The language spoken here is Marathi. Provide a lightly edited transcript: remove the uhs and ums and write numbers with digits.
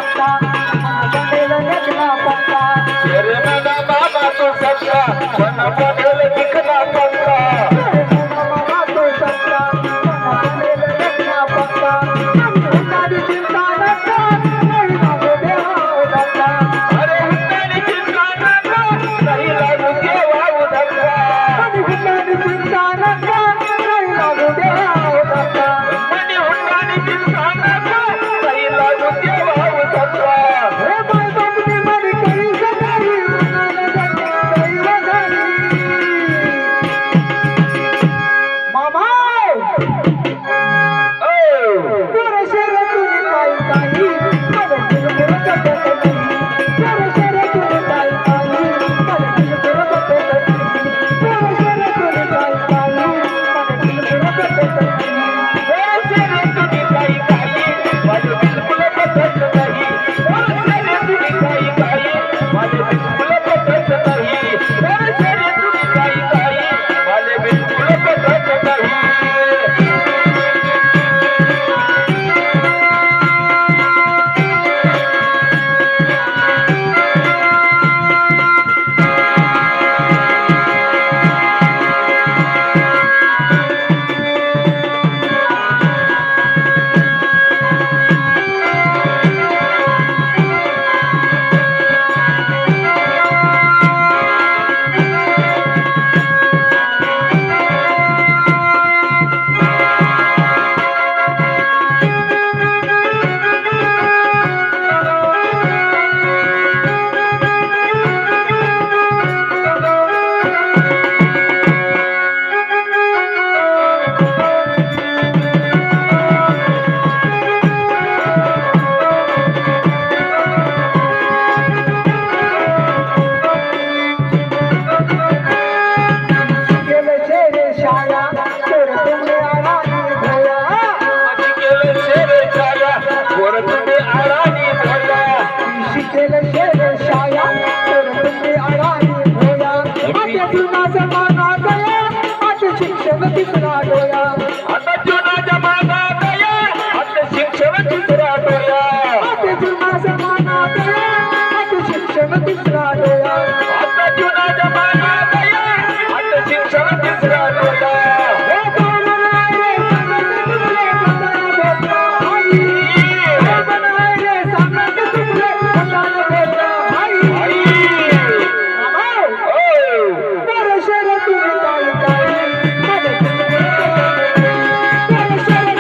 पक्का बनेल देखना पक्का तेरे मना बाबा तो सबका मन बनेल दिखना पक्का बाबा तो सबका बनेल देखना पक्का हुंडारी चिंता न कर नहीं लागू देवा धक्का अरे हुंडारी चिंता न कर नहीं लागू देवा धक्का हुंडारी चिंता न कर नहीं लागू देवा धक्का मनी हुंडारी चिंता न कर नहीं लागू देवा धक्का हे बाय बापनी मनी करी सदाई मनाला जाती वधारी मामा तेरे शेरे तूने काई काई मरे दिल मेरे कटे कटे तेरे शेरे तूने काई काई मरे दिल मेरे कटे कटे तेरे शेरे तूने काई काई मरे दिल मेरे कटे कटे तेरे शेरे तूने काई काई मरे बिल्कुल पसंद नहीं तेरे शेरे तूने काई काई मरे बिल्कुल पसंद नहीं तेरे शेरे तूने काई काई मरे बिल्कुल पसंद नहीं केले शेरे शाया तेरे तुमने आरानी भोया केले शेरे छाया वर तुम्ही आराणी भोया केले शेरे शाया तेरे तुमने आरानी भोया आते जुना जमाना गया आज शिक्षण तिसरा डोया